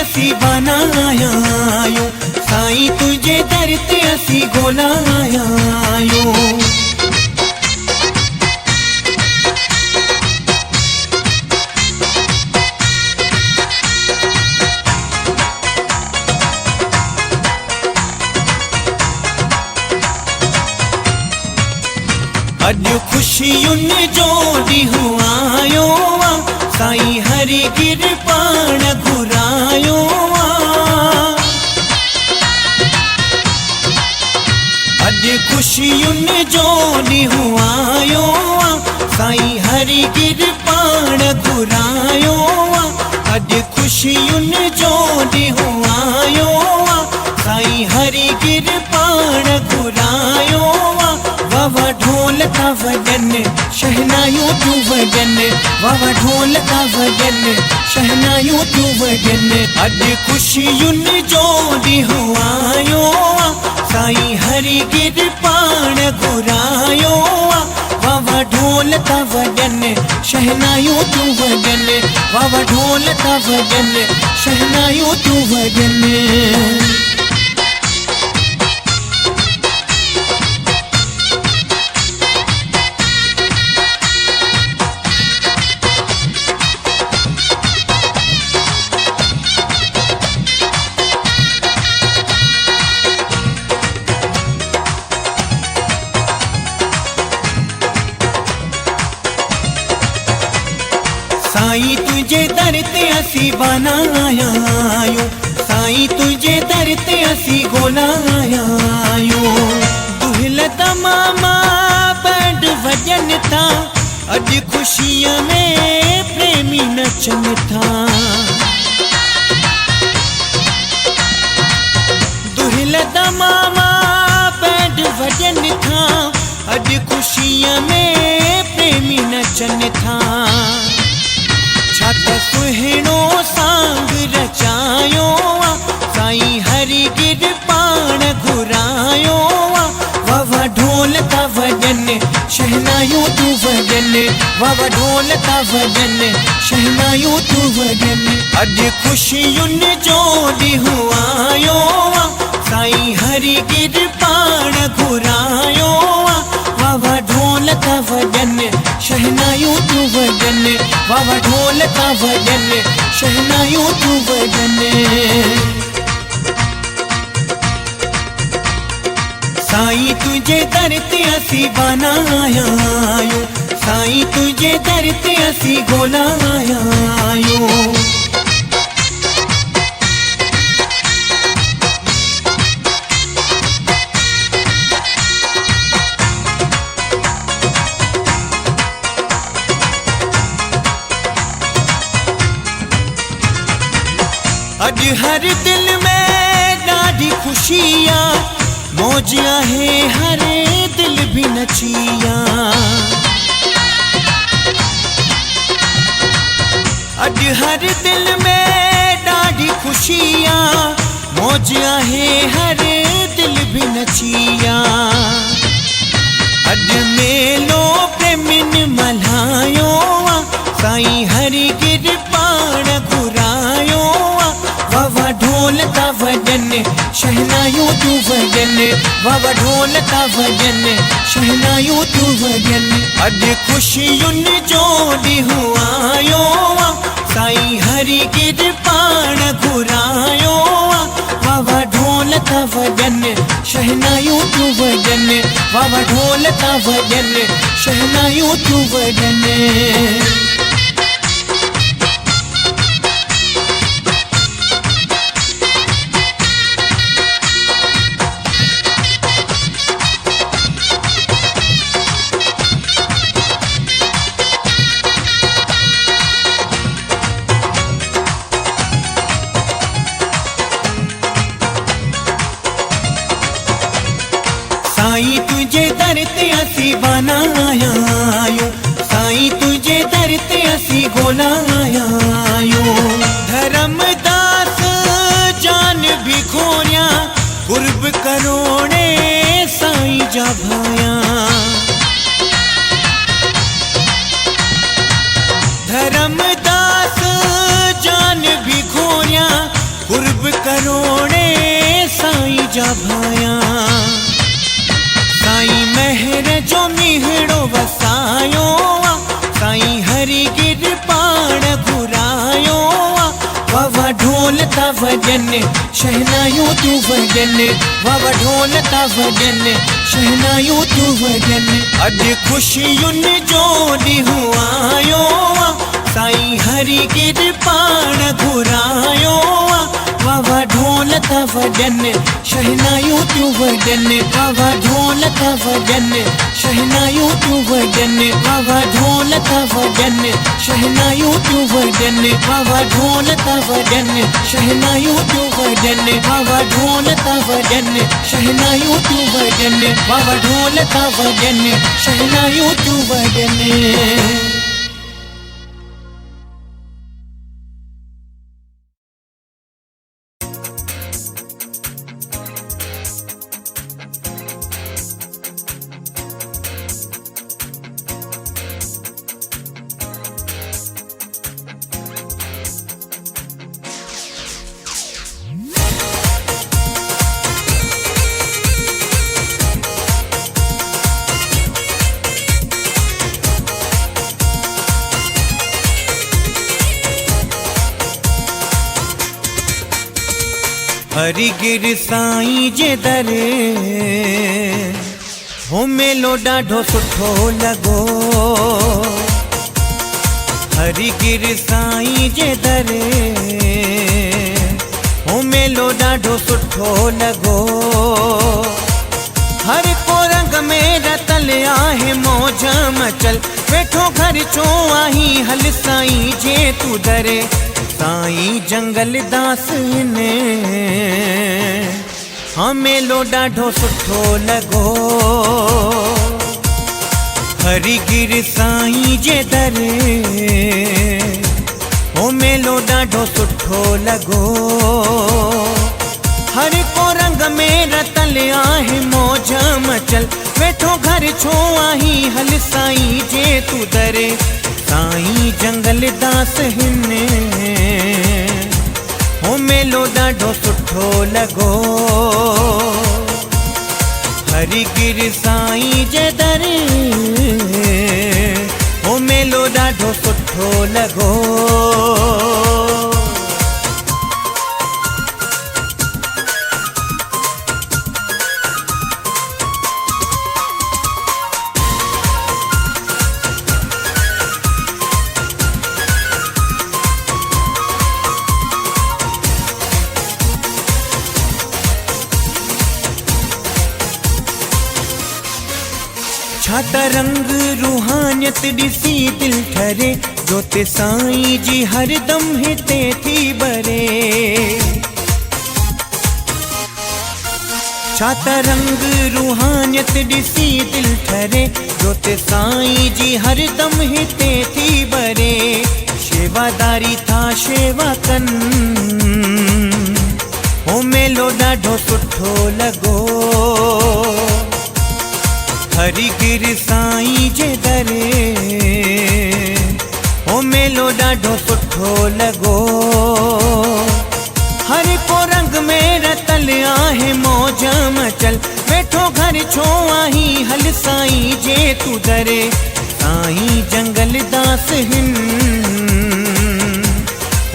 असी बनाया आयो, साईं तुझे दर ते असी गोलाया आयो। अज खुशियुन जो ॾींहुं आयो आ, साईं हरि गिर पाण घुरायो आ। अज खुशियुन जो ॾींहुं आयो आ, साईं हरि गिर पाण घुरायो आ। अज खुशियुन जो ॾींहुं आयो आ, साईं हरि गिर पाण घुरायो आ। वावा ढोल का वजन शहनाइयों तू वजन, वावा ढोल का वजन शहनाइयों तू वजन। अज खुशियुन जो ॾींहुं आयो आ, साईं हरि गिर पाण घुरायो आ। वावा ढोल का वजन शहनाइयों तू वजन, वावा ढोल का वजन शहनाइयों तू वजन। साईं तुझे दर ते असी बनाया आयो, साईं तुझे दर ते असी गोलाया आयो। दुहिल तमामा बैंड वजन था, अज खुशियां में प्रेमी नचन था। दुहिल तमामा बैंड वजन था, अज खुशियां में प्रेमी नचन था। छत सुहिणो सांग रचायो आ, साईं हरि गिर पाण घुरायो आ। वावा ढोल का वजन शहनाइयों तू वजन, वावा ढोल का वजन शहनाइयों तू वजन। अज खुशियुन जो ॾींहुं आयो आ, साईं हरि गिर पाण घुरायो आ। वावा ढोल का वजन शहनाइयों तू वजन, वावा ढोल का वजन शहनाइयों तू वजन। साईं तुझे दर ते असी बनाया आयो, साईं तुझे दर ते असी गोलाया आयो। अज हर दिल में ॾाढी खुशियां, मौजियां है हर दिल भी नचिया। अज हर दिल में ॾाढी खुशियां, मौजियां है हर दिल भी नचिया। अज मेलो प्रेमिन मल्हायो आ, साईं हरि गिर पाण घुरायो आ। वावा ढोल का वजन शहनाइयों तू वजन, वावा ढोल का वजन शहनाइयों तू वजन। अज खुशियुन जो ॾींहुं आयो आ, साईं हरि गिर पाण घुरायो आ। वावा ढोल का वजन शहनाइयों तू वजन, वावा ढोल का वजन शहनाइयों तू वजन। साईं तुझे दर ते असी बनाया आयो, साईं तुझे दर ते असी गोलाया आयो। धर्मदास जान भी खोरिया, गुरब करोड़े साईं जा भाया। धर्मदास जान भी खोरिया, जा भाया। साईं महर जो मीहड़ो वसायो आ, साईं हरि गिर पाण घुरायो आ। वावा ढोल ता वजन शहनायूं तू वजन, वावा ढोल ता वजन शहनायूं तू वजन। अॼु ख़ुशियुनि जो ॾींहुं आयो आ, साईं हरि गिर पाण घुरायो आ। वावा ढोल ता वजन शहनायूं तू वजन, वावा ढोल ता वजन शहनायूं तू वजन, वावा ढोल ता वजन शहनायूं तू वजन, वावा ढोल ता वजन शहनायूं तू वजन, वावा ढोल ता वजन शहनायूं तू वजन, वावा ढोल ता वजन शहनायूं तू वजन। हरि गिर साईं जे दरे हो मेलो ॾाढो सुठो लॻो। हरि गिर साईं जे दरे हो मेलो ॾाढो सुठो लॻो। हर को रंग में रतल आहे मौज मचल, वेठो घर छो आहीं हल साईं जे तू दरे। साईं जंगल दास ने हाँ मेलो ॾाढो सुठो लॻो। हरि गिर साईं जे दरे हो मेलो ॾाढो सुठो लॻो। हर को रंग में रतल आहे मौज मचल, वेठो घर छो आहीं हल साईं जे तू दरे। साईं जंगल दास हिने हो मेलो ॾाढो सुठो लॻो। हरि गिर साईं जे दरे हो मेलो ॾाढो सुठो लॻो। छा त रंग रूहानियत ॾिसी दिल ठरे, जोत साईं जी हरदम हिते थी बरे। छा त रंग रूहानियत ॾिसी दिल ठरे, जोत साईं जी हरदम हिते थी बरे। शेवादारी था शेवा कन हो मेलो ॾाढो सुठो लॻो। हरि गिर साईं जे दरे हो मेलो ॾाढो सुठो लॻो। हर को रंग में रतल आहे मौज मचल, वेठो घर छो आहीं हल साईं जे तू दरे। साईं जंगल दास हिन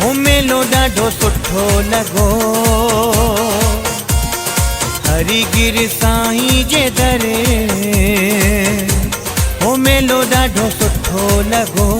हो मेलो ॾाढो सुठो लॻो। हरि गिर साईं जे दरे हो मेलो ॾाढो सुठो लॻो।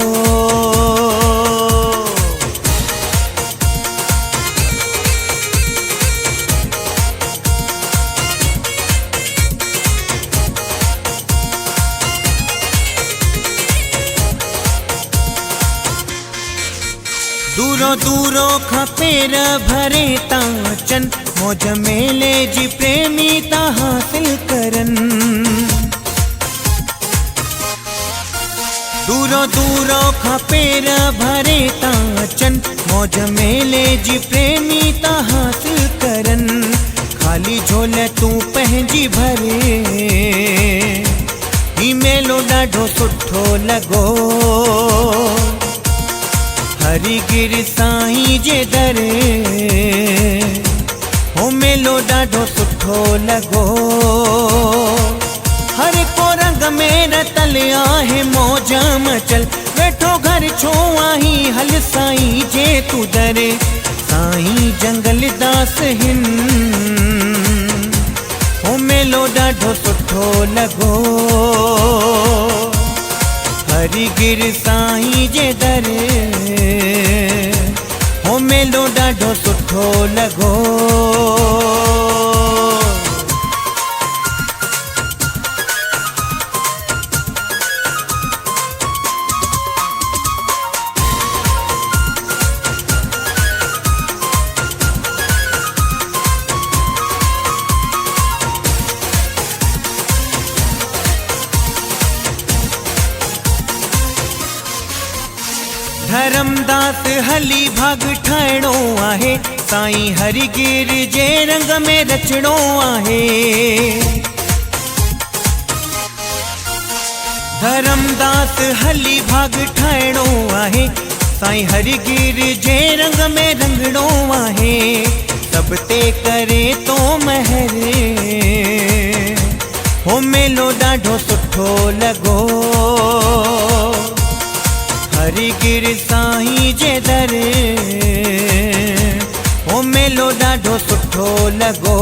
दूरो दूरो खां पेर भरे ता अचन, मौज मेले जी प्रेमी ता हासिल करन। दूरो दूरो खां पेर भरे ता अचन, मौज मेले जी प्रेमी ता हासिल करन। खाली झोल तू पंहिंजी भरे ही मेलो ॾाढो सुठो लॻो। हरि गिर साईं जे दरे हो मेलो ॾाढो सुठो लॻो। हर को रंग में रतल आहे मौज मचल, वेठो घर छो आहीं हल साईं जे तू दरे। साईं जंगल दास हिन हो मेलो ॾाढो सुठो लॻो। हरिगिर साईं जे दरे हो मेलो ॾाढो सुठो लॻो। धर्मदास हली भाग ठाहिणो आहे, साईं हरिगिर जे रंग में रचणो आहे। धर्मदास हली भाग ठाहिणो आहे, साईं हरिगिर जे रंग में रंगणो आहे। सब ते करे तो महर हो मेलो ॾाढो सुठो लॻो। हरिगिर साईं जे दरे हो मेलो ॾाढो सुठो लॻो।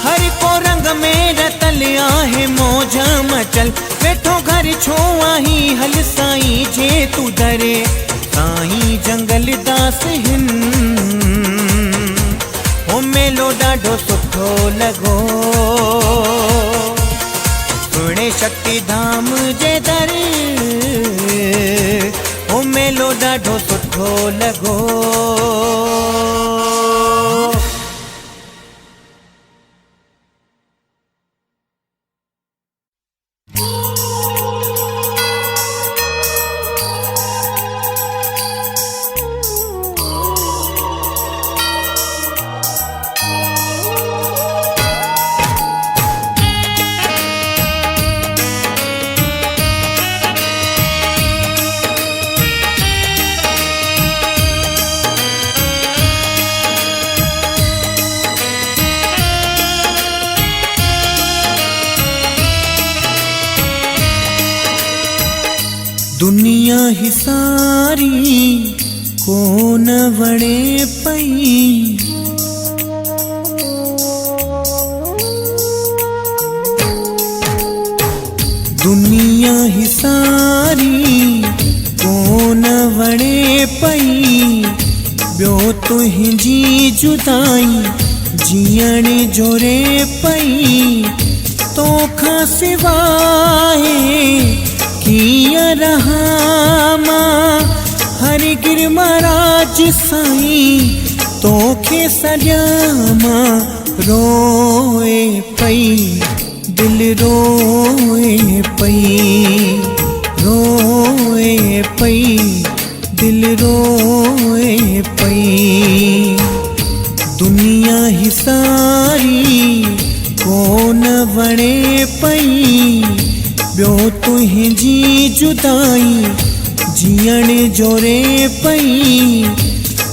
हर को रंग में रतल आहे मौज मचल, वेठो घर छो आहीं हल साईं जे तू दरे। साईं जंगल दास हिन हो मेलो ॾाढो सुठो लॻो। सुणे शक्ति धाम जे दरे हो मेलो ॾाढो सुठो लॻो। दुनिया ही सारी कोन वणे पई, दुनिया ही सारी कोन वणे पई। ॿियो तुंहिंजी जुदाई जीअण जोरे पई। तोखां सिवाय कीअं रहां मां हरिगिर महाराज साईं, तोखे सॼा मां रोए पई, दिल रोए पई, रोए पई, दिल रोए पई। दुनिया ही सारी कोन वणे पई। ॿियो तुंहिंजी जुदाई जीअण जोरे पई।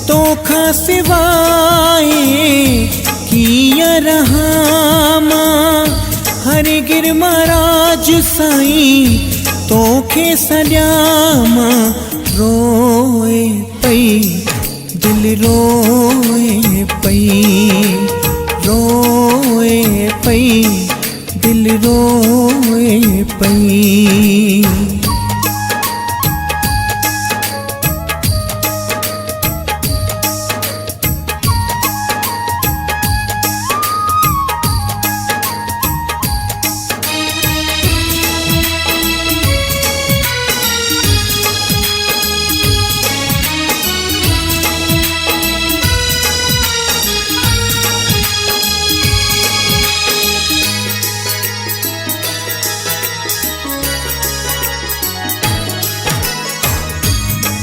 तोखां सिवाय कीअं रहां मां हरिगिर महाराज साईं, तोखे सॼा मां रोए पई, दिल रोए पई, रोए पई, दिल रोए पई।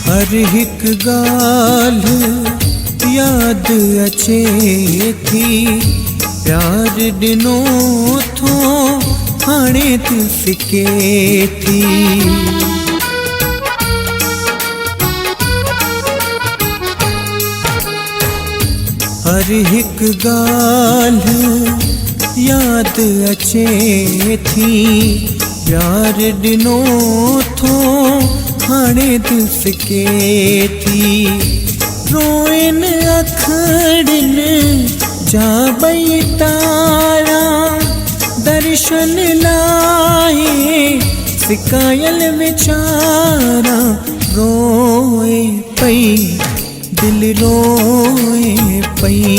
हर हिक ॻाल्हि याद अचे थी, प्यार ॾिनो थो हाणे तूं सिके थी। हर हर हिक गाल याद अचे थी, प्यार दिनो थो हाणे दिस के थी। रोइन अखड़िन जा बई तारा, दर्शन लाए सिकायल विचारा। रोए पई दिल रोए पई,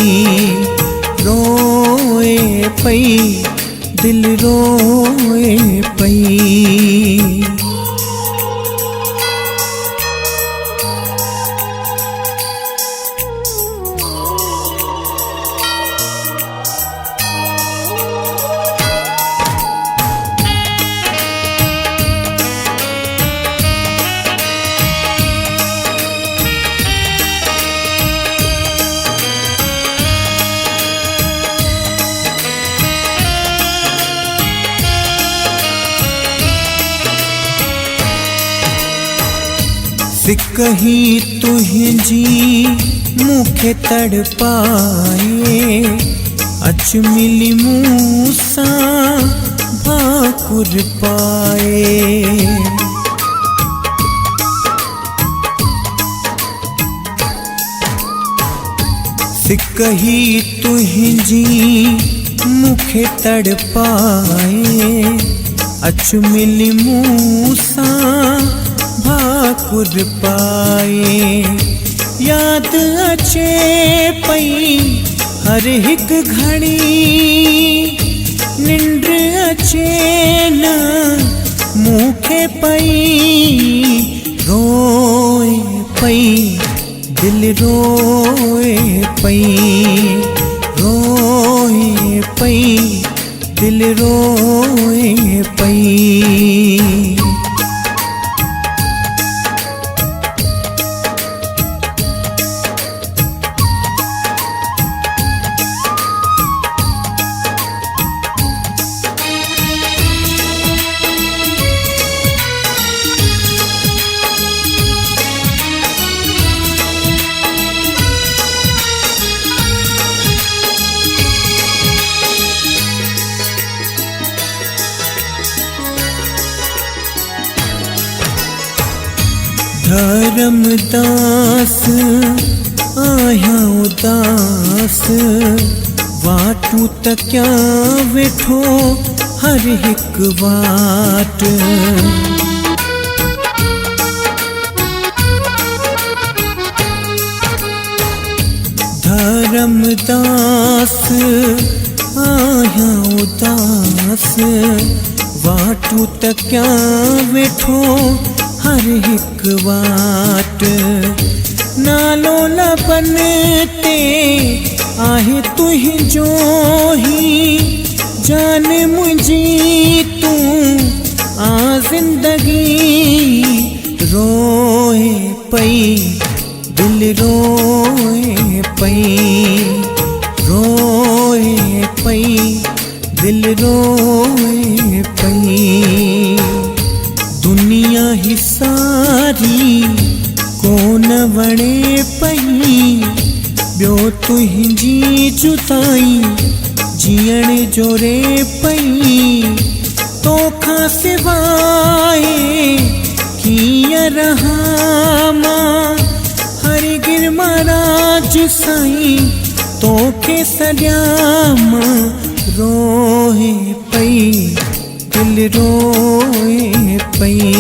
रोए पई दिल रोए पई। सिकही तुझी मुखे तड़पाए, अच मिली मूसा भाकुर पाए। सिकही तुझी मुखे तड़पाए, अच मिली मूसा भाकुर पाए। याद अचे पई हर हिक घड़ी, निंड अचे न मूंखे पई। रोए पई दिल रोए पई, रोए पई दिल रोए पई। धर्मदास आया उदास, वाटू त क्या वेठो हर हिक वाट। धर्मदास आया उदास, वाटू त क्या वेठो हर हिक वाट। नालो लबन ते आहे तुझो ही, जान मुझी तू आ जिंदगी। रोए पई दिल रोए पई, रोए पई दिल रोए पई। दुनिया ही सारी कोन वणे पई, ॿियो तुंहिंजी जुदाई जीअण जोरे पई। तोखां सिवाय कीअं रहां मां, हरि गिर महाराज साईं तोखे सॼां। रोए पई दिल रोए पई,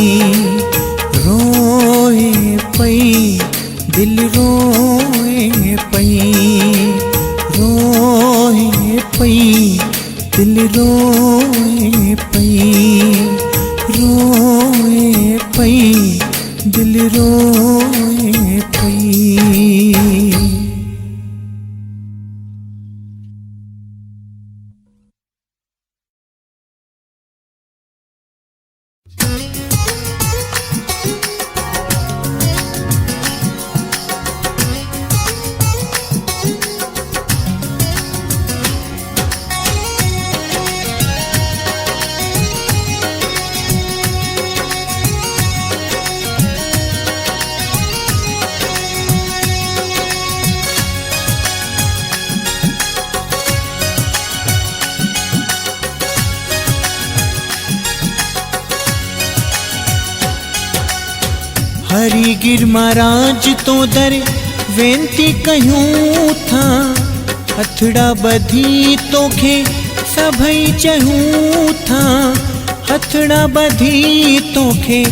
रोए पई दिल रोए पई, रोए पई दिल रोए पई, रोए पई दिल रोए पई। हरि गिर महाराज तो दर वेंती कयूं था, हथड़ा बधी तोखे सभई चहूं था, हथड़ा बधी तोखे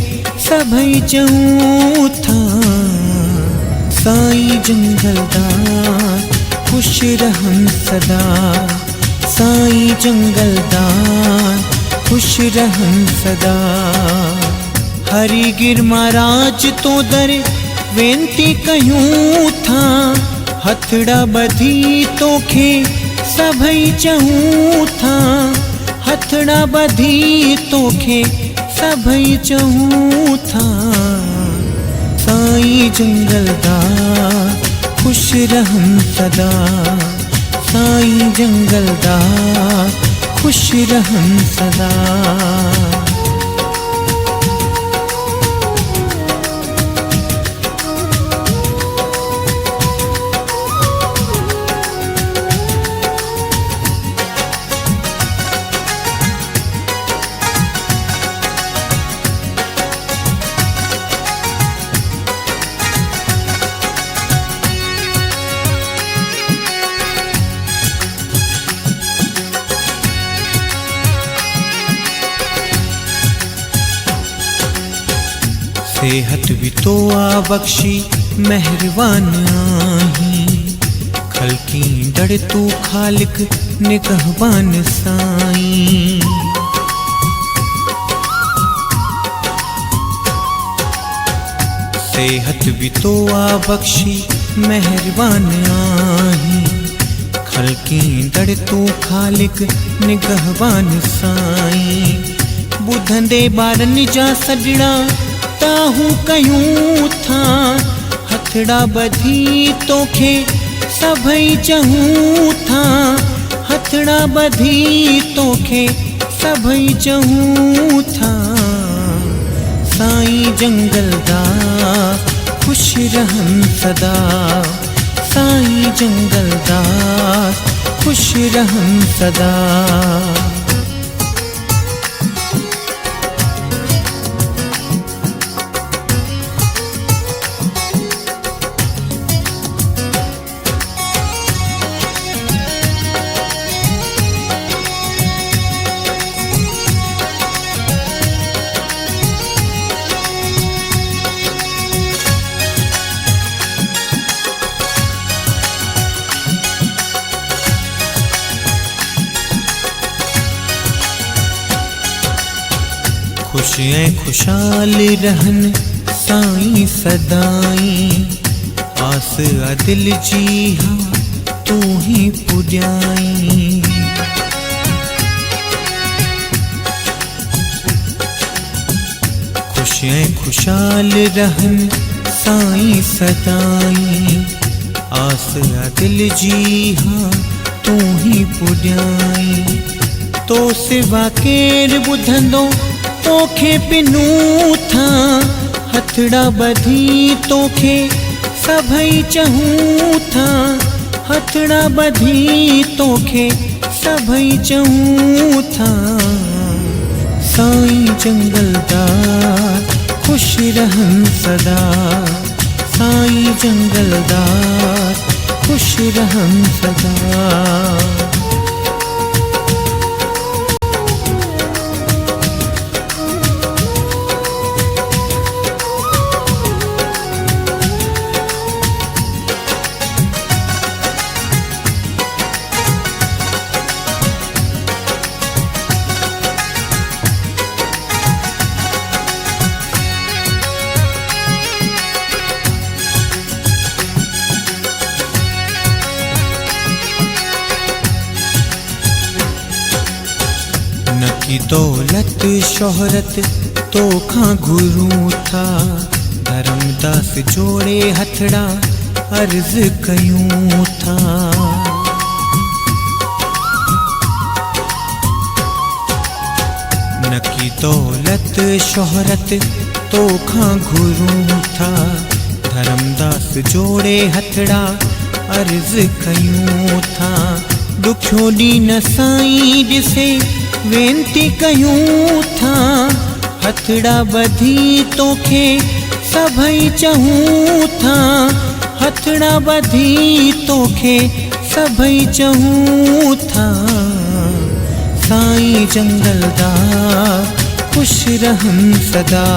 सभई चहूं था। साईं जंगलदास खुश रहन सदा, साईं जंगलदास खुश रहन सदा। हरि गिर महाराज तो दर वेंती कयूं था, हथड़ा बधी तोखे सभई चहूं था, हथड़ा बधी तोखे सभई चहूं था। साईं जंगलदास खुश रहन सदा, साईं जंगलदास खुश रहन सदा। सेहत भी तो आ बख्शी मेहरबान आही, खलकी डर तू खालिक निगहबान साईं। सेहत भी तो आ बख्शी मेहरबान आही, खलकी डर तू खालिक निगहबान साईं। बुधंदे बारन जा सजड़ा ताहूं कयूं था, हथड़ा बधी तोखे सभई चहूं था, हथड़ा बधी तोखे सभई चहूं था। साईं जंगलदास खुश रहन सदा, साईं जंगलदास खुश रहन सदा। खुश ऐं खुशहाल रहन साईं सदाईं, आस आ दिल जी हाँ तू ही पुॼाईं। खुश ऐं खुशहाल रहन साईं सदाईं, आस आ दिल जी हाँ तू ही पुॼाईं। तो सिवा केर ॿुधंदो तोखे पिनूं था, हथड़ा बधी तोखे सभई चहूं था, हथड़ा बधी तोखे सभई चहूं था। साईं जंगलदास खुश रहन सदा, साईं जंगलदास खुश रहन सदा। की दौलत शोहरत तो खां घुरूं था, धर्मदास जोड़े हथड़ा अर्ज कयूं था। न की दौलत शोहरत तो खां घुरूं था, धर्मदास जोड़े हथड़ा अर्ज कयूं था। दुखियो ॾींहुं साईं ॾिसे वेंती कयूं था, हथड़ा बधी तोखे सभई चहूं था हथड़ा बधी तोखे सभई चहूं था साईं जंगलदार खुश रहन सदा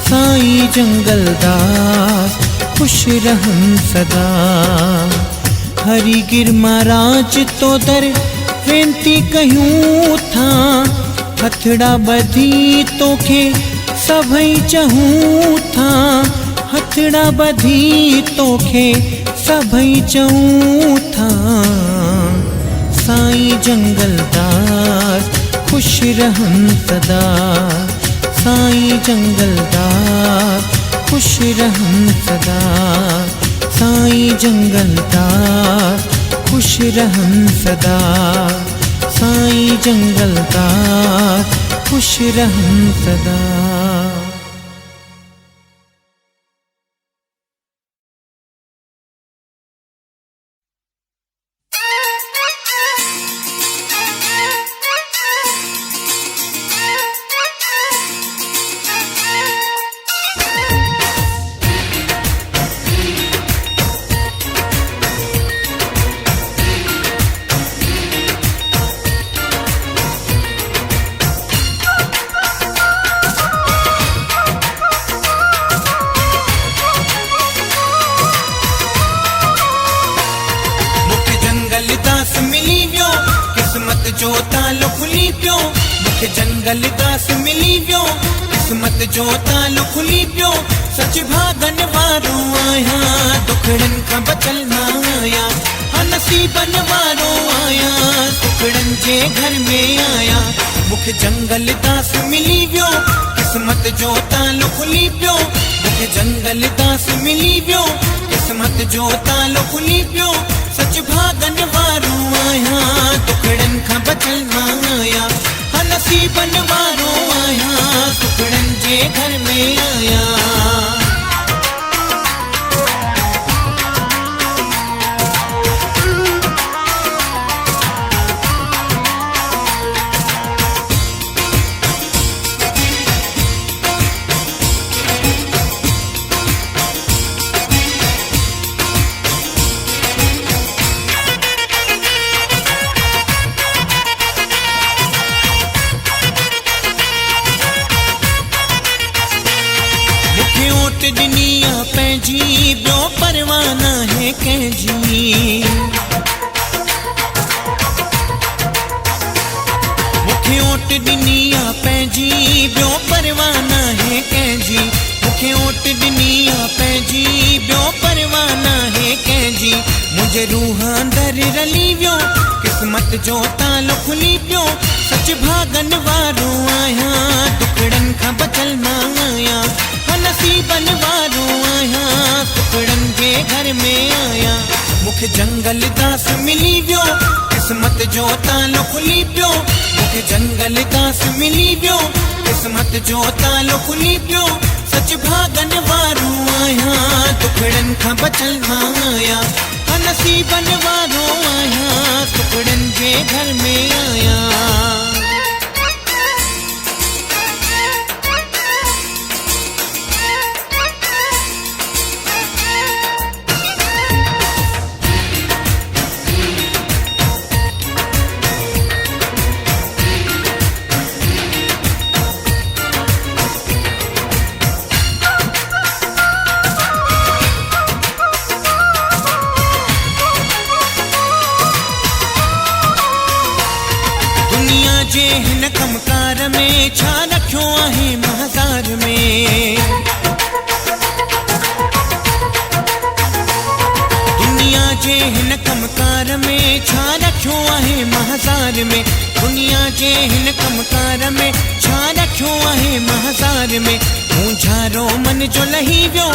साईं जंगलदार खुश रहन सदा हरि गिर महाराज तो दर वेंती कयूं था हथड़ा बधी तोखे सभई चहूं था हथड़ा बधी तोखे सभई चहूं था साईं जंगलदार खुश रहन सदा साईं जंगलदार खुश रहन सदा साईं जंगलदार खुश रहन सदा साईं जंगलदार खुश रहन सदा। जो तालो खुली पियो मूंखे जंगल दास मिली वियो किस्मत जो तालो खुली पियो सच भागन वारो आहियां दुखड़न खां बचल ना आहियां हाँ नसीबन वारो आहियां दुखड़न जे घर में आहियां मूंखे जंगल दास मिली वियो किस्मत जो तालो खुली पियो मूंखे जंगल दास मिली वियो किस्मत जो तालो खुली पियो सच भागन वारो आहियां दुखड़न खां बचल ना आहियां हाँ नसीबन वारो आहियां दुखड़न जे घर में आहियां। दुनिया पंहिंजी ॿियो परवाना है कंहिंजी मूंखे ओट दुनिया पंहिंजी ॿियो परवाना है कंहिंजी मूंखे ओट दुनिया पंहिंजी ॿियो परवाना है कंहिंजी मुंहिंजे रूह अंदरि रली वियो किस्मत जो तालो खुली पियो सच भागन वारो आहियां दुखड़न खां बचल ना आहियां नसीबन वारो आहियां दुखड़न जे घर में आहियां मूंखे जंगल दास मिली वियो किस्मत जो तालो खुली पियो मूंखे जंगल दास मिली वियो किस्मत जो तालो खुली पियो सच भागन वारो आहियां दुखड़न खां बचल ना आहियां नसीबन वारो आहियां दुखड़न जे घर में आहियां। जे हिन कमकार में छा रखियो आहे महज़ार में दुनिया जे हिन कमकार में छा रखियो आहे महज़ार में दुनिया जे हिन कमकार में छा रखियो आहे महज़ार में मुंझारो मन जो लही वियो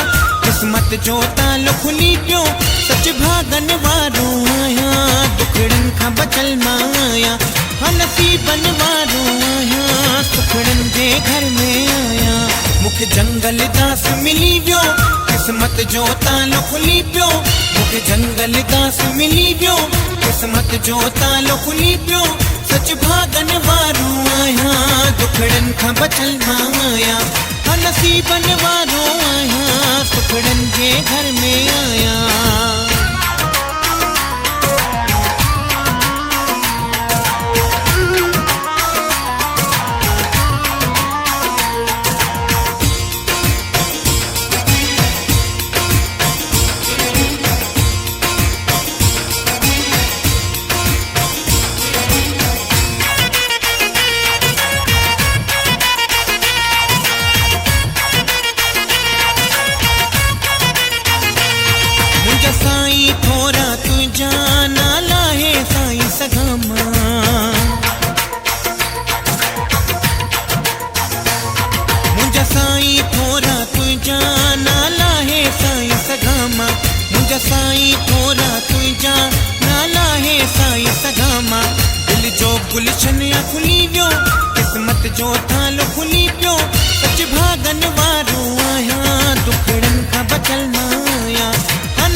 किस्मत जो तालो खुली पियो सच भागन वारो आहियां दुखड़न खां बचल मां आहियां हाँ नसीबन वारो आहियां सुखड़न जे घर में आहियां मूंखे जंगल दास मिली वियो किस्मत जो तालो खुली पियो मूंखे जंगल दास मिली वियो किस्मत जो तालो खुली पियो सच भागन वारो आहियां दुखड़न खां बचल मां आहियां हाँ नसीबन वारो आहियां सुखड़न जे घर में आया। साईं थोरा तुझा नाला है साईं सगामा। मुंहिंजा साईं थोरा तुझा नाला है साईं सगामा। मुंहिंजा साईं थोरा तुझा नाला है साईं सगामा। दिल जो गुलशन खुली वियो किस्मत जो तालो खुली पियो। सच भागन वारो आहियां दुखड़न खां बचल न आहियां।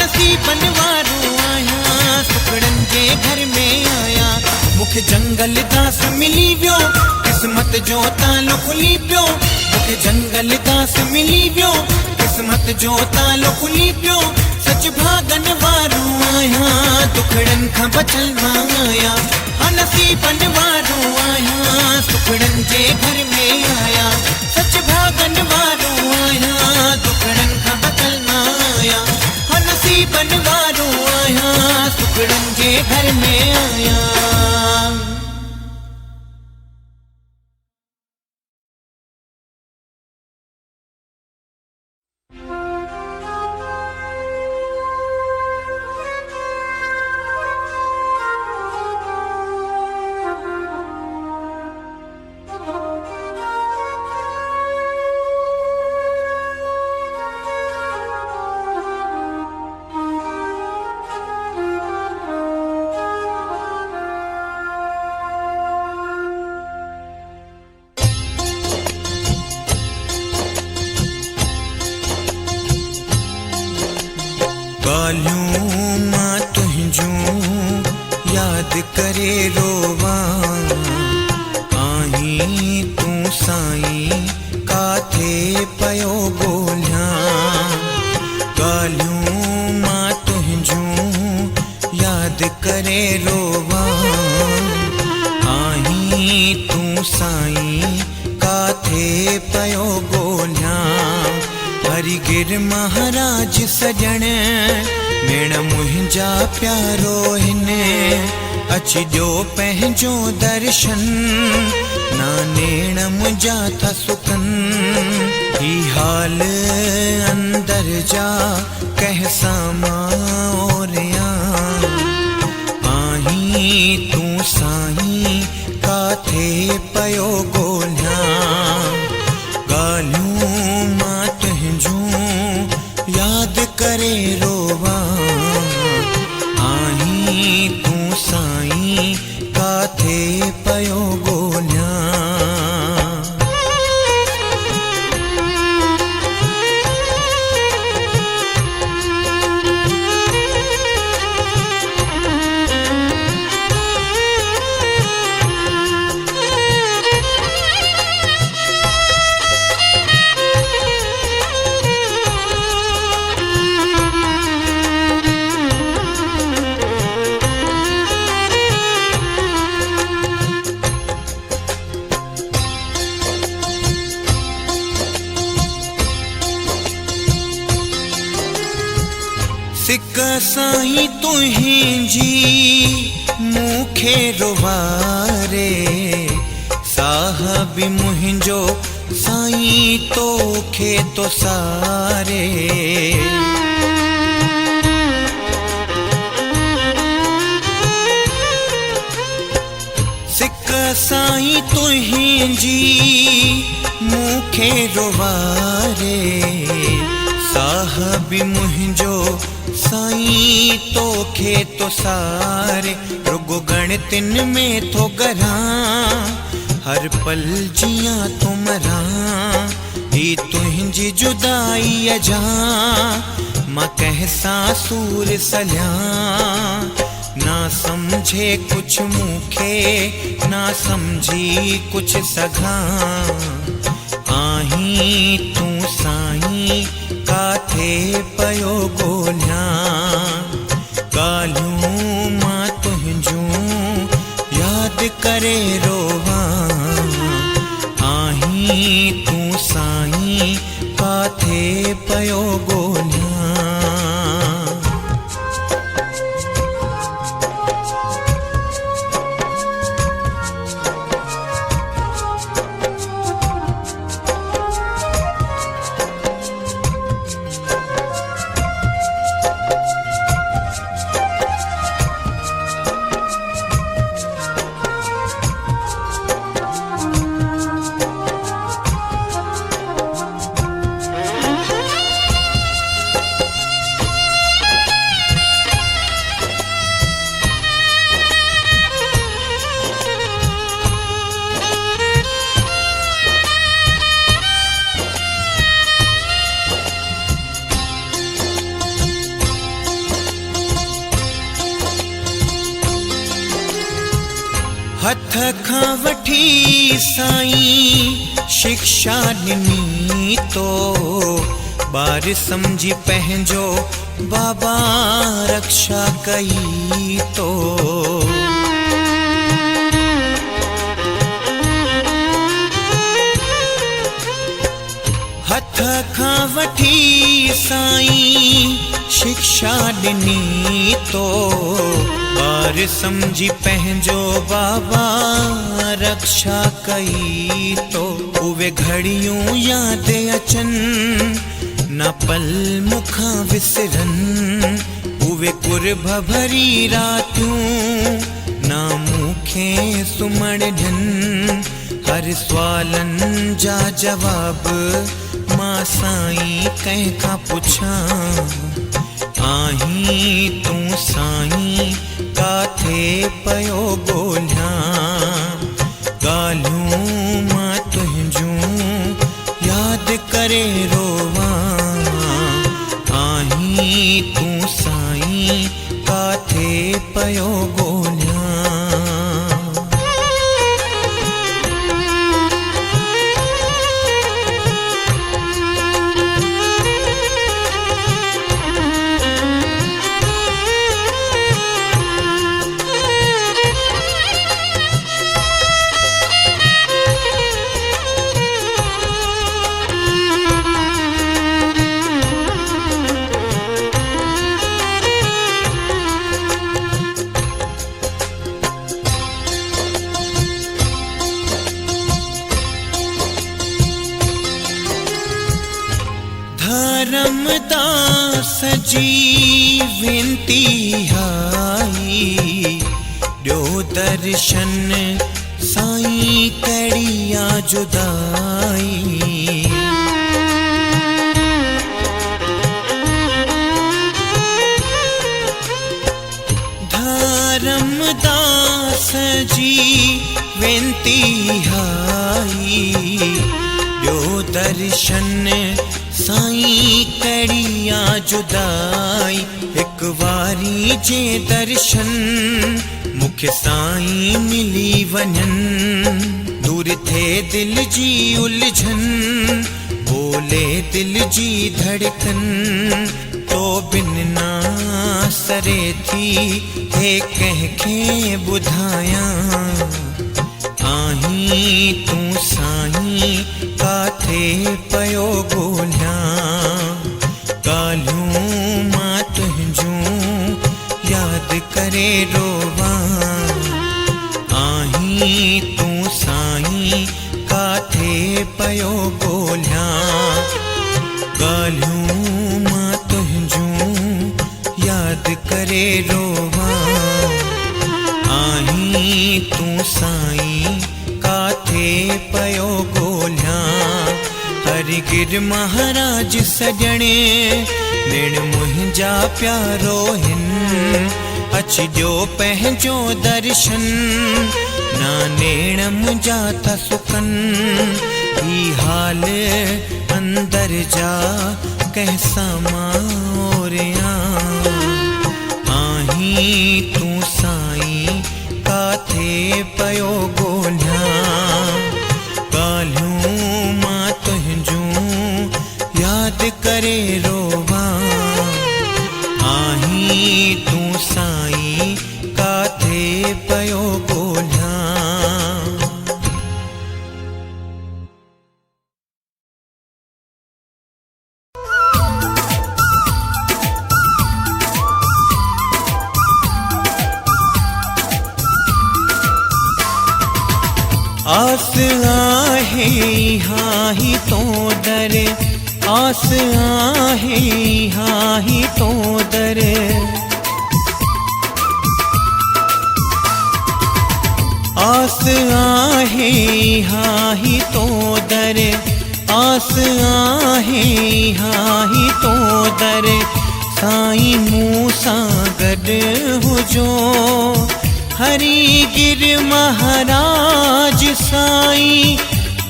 नसीबन वारो आहियां सुखड़न जे घर में आया। मुखे जंगल घास मिली वियो किस्मत जो तालो खुली पियो। मुखे जंगल घास मिली वियो किस्मत जो तालो खुली पियो। सच भागन वारो आहियां दुखड़न खां बचल न आया। नसीबन वारो आहियां सुखड़न जे घर में आया। सच भागन वारो आहियां दुखड़न खां बचल न आया। नसीबन वारो आहियां सुखड़न जे घर में आया। गालियूं मां तुंहिंजूं याद करे रोवा। आहीं तूं साईं काथे पयो ॻोल्हियां। गालियूं मां तुंहिंजूं याद करे रोवा। आहीं तूं साईं काथे पयो ॻोल्हियां। हरिगिर महाराज सजण मेण मुंहिंजा प्यारो हिन। अची ॾियो पंहिंजो दर्शन नानेण मुंहिंजा था सुखन। ही हाल अंदर जा कंहिंसां मां ओरियां। आहीं तूं साईं काथे पयो ॻोल्हियां। गालियूं मां तुंहिंजूं याद करे रोवा। आहीं तूं साईं काथे पयो ॻोल्हियां। सिक साईं तुंहिंजी मूंखे रुवारे। साहब मुंहिंजो साईं तोखे तो सारे। सिक साईं तुंहिंजी मूंखे रुवारे। साहब मुंहिंजो साईं तोखे तो सारे। रुगो गणतिन में थो करां हर पल जियां तो मरां। ही तुंहिंजी जुदाई जा मां कंहिंसां सूर सलियां। ना समझे कुछ मूंखे ना समझी कुछ सघां। आहीं तूं काथे पयो ॻोल्हियां। हथ खां वठी साईं शिक्षा ॾिनी तो, ॿार सम्झी पंहिंजो बाबा रक्षा कई तो। हथ खां वठी साईं शिक्षा ॾिनी तो, ॿार सम्झी पंहिंजो बाबा रक्षा कई तो। उहे घड़ियूं यादि अचनि न पल मूंखां विसरनि, उहे कुर्ब भरी रातियूं न मूंखे सुम्हण ॾियनि। हर सुवालनि जा जवाब मां साईं कंहिंखां पुछां, आहीं तूं साईं काथे पयो ॻोल्हियां। ॻाल्हियूं मां तुंहिंजूं यादि करे रोवां, आहीं तूं साईं काथे पयो ॻोल्हियां। धर्मदास जी विनती आई, ॾियो दर्शन साईं कहिड़ी आ जुदाई। धर्मदास जी विनती आई, ॾियो दर्शन साईं कहिड़ी आ जुदाई। हिक वारी जे दर्शन मूंखे साईं मिली वञनि, दूर थे दिल जी उलझन, बोले दिल जी धड़कन। तो बिन ना सरे थी हे कंहिंखे ॿुधायां, आहीं तूं साईं काथे पयो ॻोल्हियां। ॻाल्हियूं मां तुंहिंजूं यादि करे रोवां, आहीं तूं साईं काथे पयो ॻोल्हियां। ॻाल्हियूं मां तुंहिंजूं यादि करे रोवां, आहीं तूं साईं काथे पयो ॻोल्हियां। हरिगिर महाराज सॼणे मेण मुंहिंजा प्यारो हिन, अची ॾियो पंहिंजो दर्शन, नानेण मुंहिंजा था सुखनि। ही हाल अंदर जा कंहिंसां मां ओरियां, आहीं तूं साईं काथे पयो ॻोल्हियां। ॻाल्हियूं मां तुंहिंजूं यादि करे रोवां, आहीं तूं साईं काथे पयो ॻोल्हियां। हाँ ही तो दर, आस आहे हाँ ही तो दर। आस आहे हाँ ही तो दर, आस आहे हाँ ही तो दर। साईं मूसा गॾु हुजो, हरि गिर महाराज साईं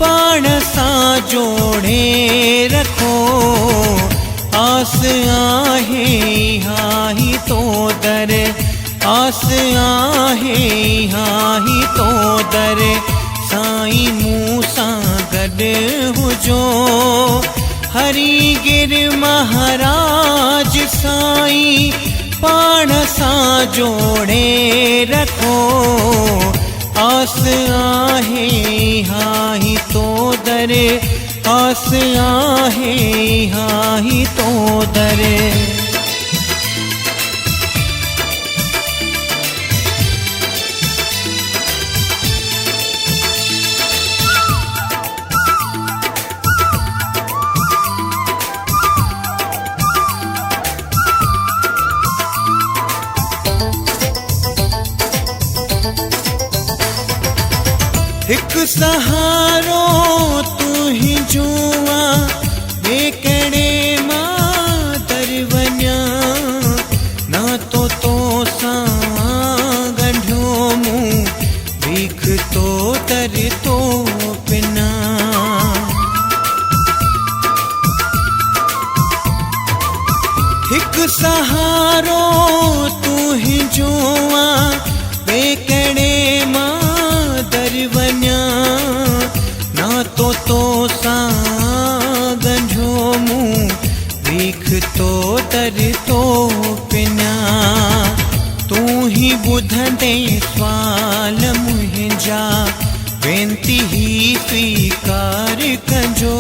पाण सां जोड़े रखो। आस आहे हाँ ही तो दर, आस आहे हाँ ही तो दर। साईं मूसा गॾु हुजो, हरि गिर महाराज साईं पाण सां जोड़े रखो। आस आहे हाँ ही तो दर, आस आहे हाँ ही तो दर। हिक सहारो तू ही जुआ, ॿिए कहिड़े मां दर वञा। ना तो सां ॻंढियो मूं, भीख तो दर तो पिना। हिक सहारो तू ही जुआ, ॿिए कहिड़े मां दर वञा। ना तो सां ॻंढियो मूं, भीख तो दर तो पिना। तू ही ॿुधंदे सवाल मुंहिंजा, वेनती ही स्वीकार कजो।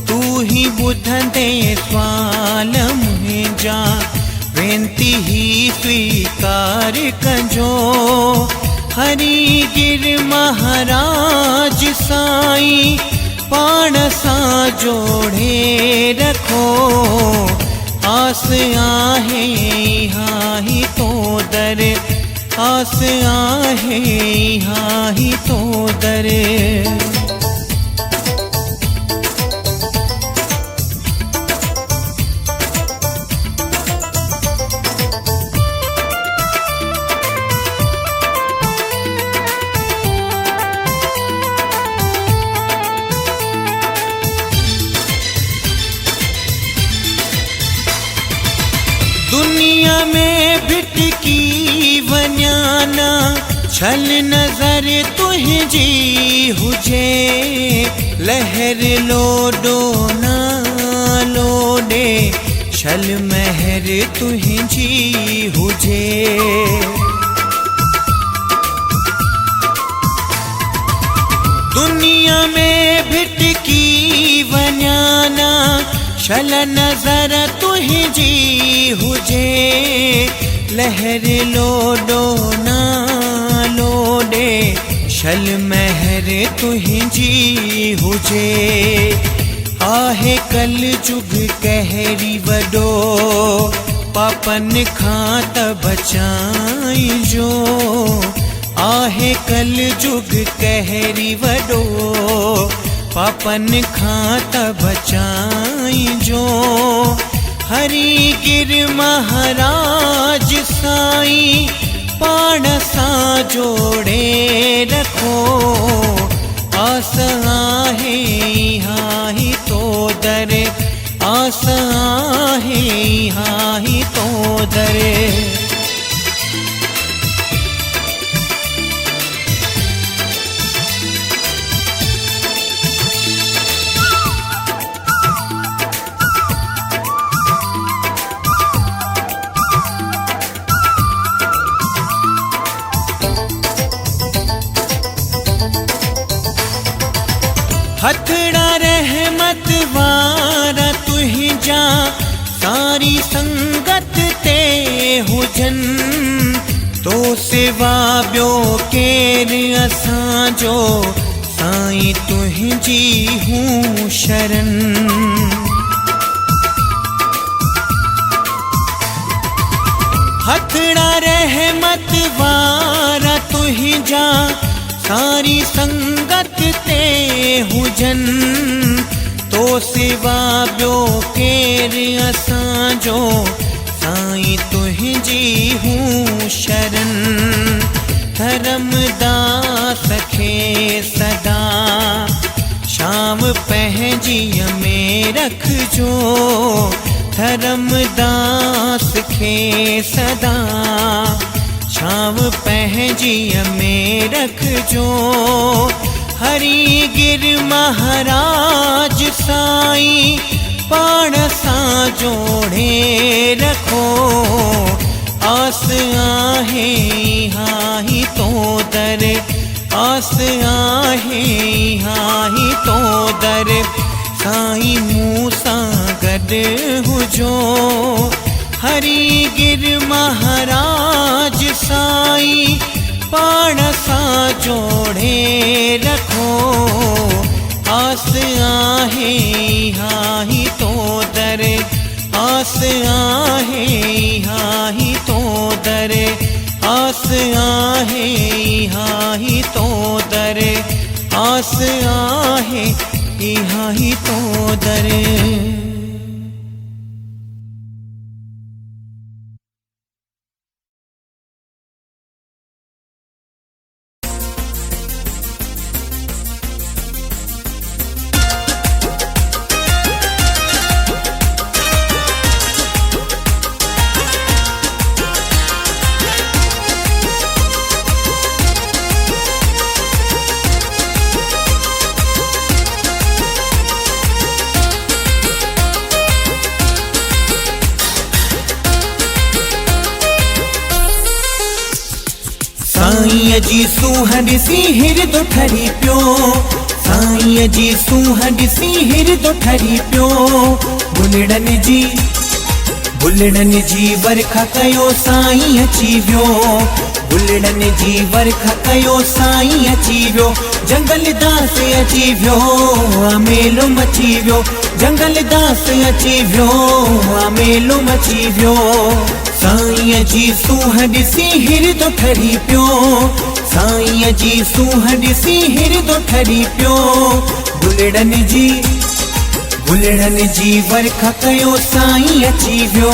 तू ही ॿुधंदे सवाल मुंहिंजा, वेनती ही स्वीकार कजो। हरि गिर महाराज साईं पाण सां जोड़े रखो। आस आहे हाँ ही तो दर, आस आहे हाँ ही तो दर। दुनिया में भिटकी वञाना, छल नज़र तुंहिंजी हुजे। लहर लोडो ना लोडे, छल महर तुंहिंजी हुजे। दुनिया में भिटकी वञाना, छल नज़र तुंहिंजी हुजे। लहर लोडो ना लोडे, छल महर तुंहिंजी हुजे। आहे कल जुग कहरी वॾो, पापन खां त बचाइजो। आहे कल जुग कहरी वॾो, पापन खां त बचाइजो। हरि गिर महाराज साईं पाण सां जोड़े रखो। आस आहे हाँ ही तो दर, आस आहे हाँ ही तो दर। हथड़ा रहमत वारा तुंहिंजा, सारी संगत ते हुजन। तो सिवा ॿियो केरु असांजो, साईं तुंहिंजो तुझी हूँ शरण। हथड़ा रहमत वारा तुझा सारी संगत ते हुजन, तो सिवा ॿियो केरु असांजो साईं तुझी हूँ शरण। धर्मदास खे सदा शाम पंहिंजीअ में रखजो, धर्मदास खे सदा शाम पंहिंजीअ में रखजो। हरि गिर महाराज साईं पाण सां जोड़े रखो, आस आहे यहाँ ही तो दर, आस आहे यहाँ ही तो दर, साईं मूं सां गॾु हुजो। हरि गिर महाराज साईं पाण सां जोड़े रखो, आस आहे यहाँ ही तो दर, आस आहे यहाँ ही तो दर, आस आहे यहाँ ही तो दर, आस आहे यहाँ ही तो दर। साईं जी सूंह ॾिसी हिरदो ठरी पियो, साईं जी सूंह ॾिसी हिरदो ठरी पियो। बुलड़नि जी वर्खा कयो साईं अची वियो, बुलड़नि जी वर्खा कयो साईं अची वियो। जंगल दास अची वियो, मेलो मची वियो, जंगल दास अची वियो, मेलो मची वियो। साईं जी सूंह ॾिसी हिरदो ठरी पियो, साईं जी सूंह ॾिसी हिरदो ठरी पियो। बुलड़नि जी वर्खा कयो साईं अची वियो,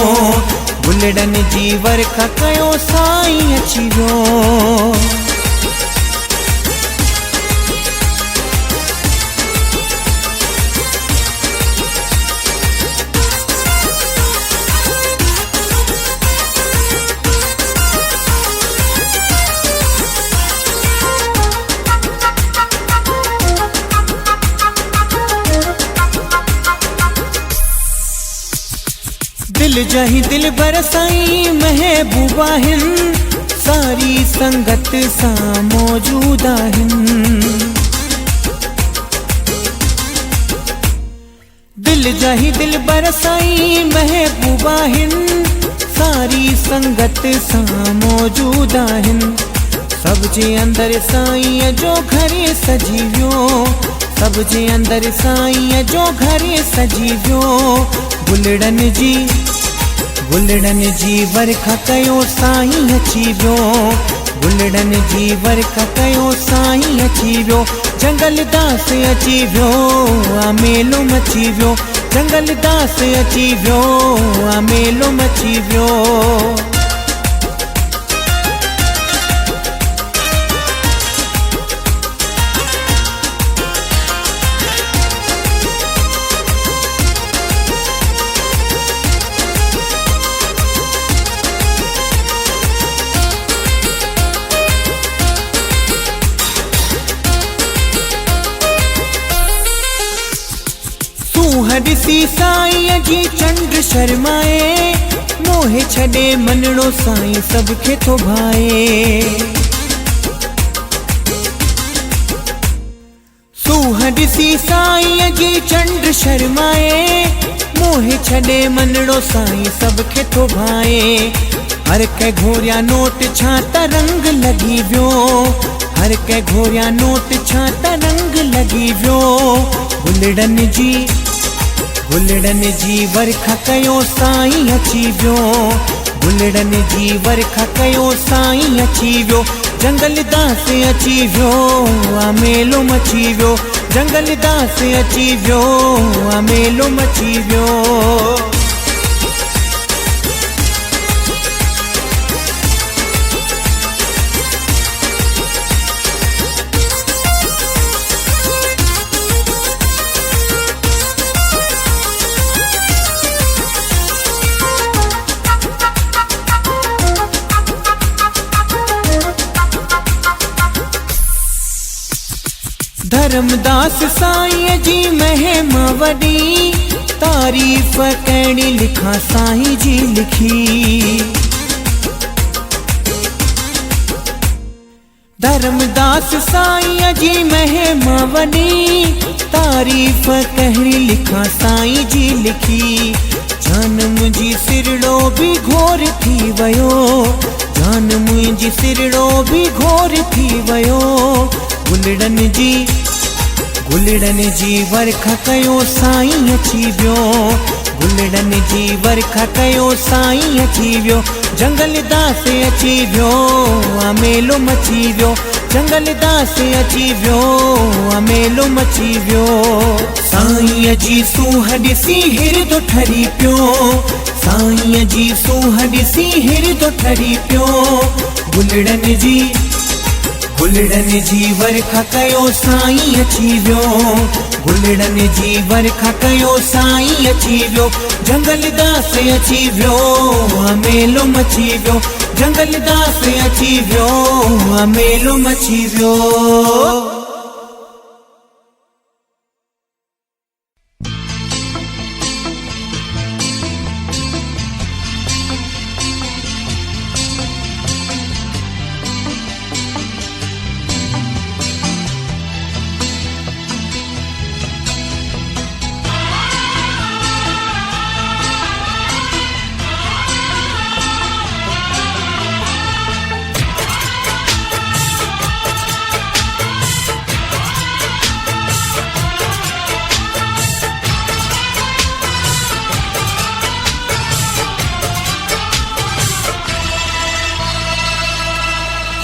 बुलड़नि जी वर्खा कयो साईं अची वियो। दिल जही दिल बरसाई महबूबा हिन, सारी संगत सां मौजूदा हिन। दिल जही दिल बरसाई महबूबा हिन, सारी संगत सां मौजूदा हिन। सब जे अंदर साईं जो घर सजी वियो, सब जे अंदर साईं जो घर सजी वियो। बुलड़नि जी वर्खा कयो साईं अची वियो, बुलड़नि जी वर्खा कयो साईं अची वियो। जंगल दास अची वियो, मेलो मची वियो, जंगल दास अची वियो, मेलो मची वियो। ॾिसी साईं जी चंड शर्माए, मोहे छॾे मञणो साईं सबखे थो भाए। सूंह ॾिसी साईं जी चंड शर्माए, मोहे छॾे मञणो साईं सबखे थो भाए। हर के घोरिया नोट छा त रंग लगी वियो, हर के घोरिया नोट छा तरंग लगी वियो गुलड़न जी वर्खा कयो साईं अची वियो गुलड़न जी वर्खा कयो साईं अची वियो जंगल दास अची वियो मेलो मची वियो जंगल दास अची वियो मेलो मची वियो धर्मदास साईं जी महिमा वॾी तारीफ़ कहिड़ी लिखा साईं जी लिखी धर्मदास साईं जी महिमा वॾी तारीफ़ कहिड़ी लिखा साईं जी लिखी जान मुंहिंजी सिरड़ो बि घोर थी वियो जान मुंहिंजी सिरड़ो बि घोर थी वियो गुलड़न जी वर्खा कयो साईं अची वियो गुलड़न जी वर्खा कयो साईं अची वियो जंगल दास अची वियो मेलो मची वियो जंगल दास अची वियो मेलो मची वियो साईं जी सूह ॾिसी हिरदो ठरी पियो साईं जी सूह ॾिसी हिरदो ठरी पियो गुलड़न जी वर्खा कयो साईं अची वियो गुलड़न जी वर्खा कयो साईं अची वियो जंगल दास अची वियो मेलो मची वियो जंगल दास अची वियो मेलो मची वियो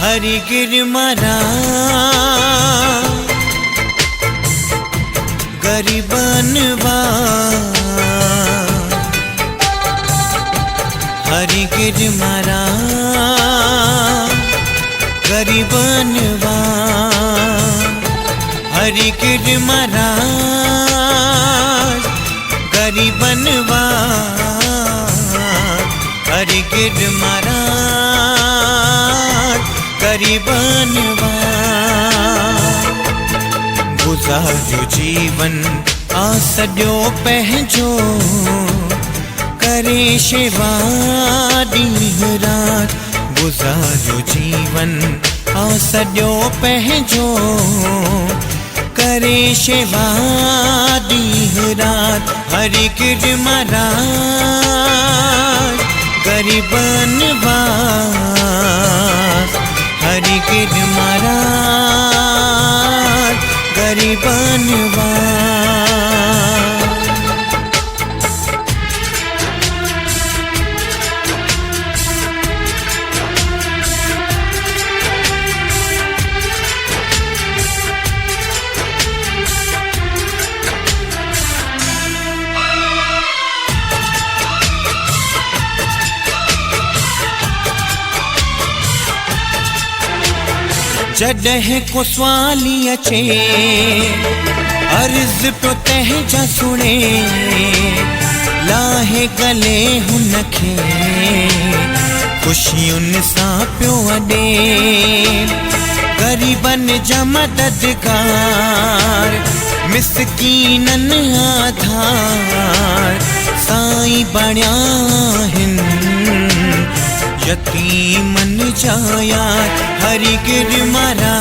हरि गिर मारा गरीबनवा हरि गिर मारा गरीबनवा हरि गिर मारा गरीबनवा हरि गिर मारा गरीबनवा गुज़ारियो जीवन आ सॼो पंहिंजो करे शेवा ॾींहुं राति गुज़ारियो जीवन आ सॼो पंहिंजो करे शेवा ॾींहुं राति हरि गिर महाराज गरीबनवा हरि गिर महाराज गरीबनवा जॾहिं को सवाली अचे अर्ज़ पियो तंहिंजा सुणे लाहे गले हुनखे ख़ुशियुनि सां पियो वॾे ग़रीबनि जा मददगार मिसकीननि आधार साईं बणिया आहिनि यतीमन जायात हरि गिर महाराज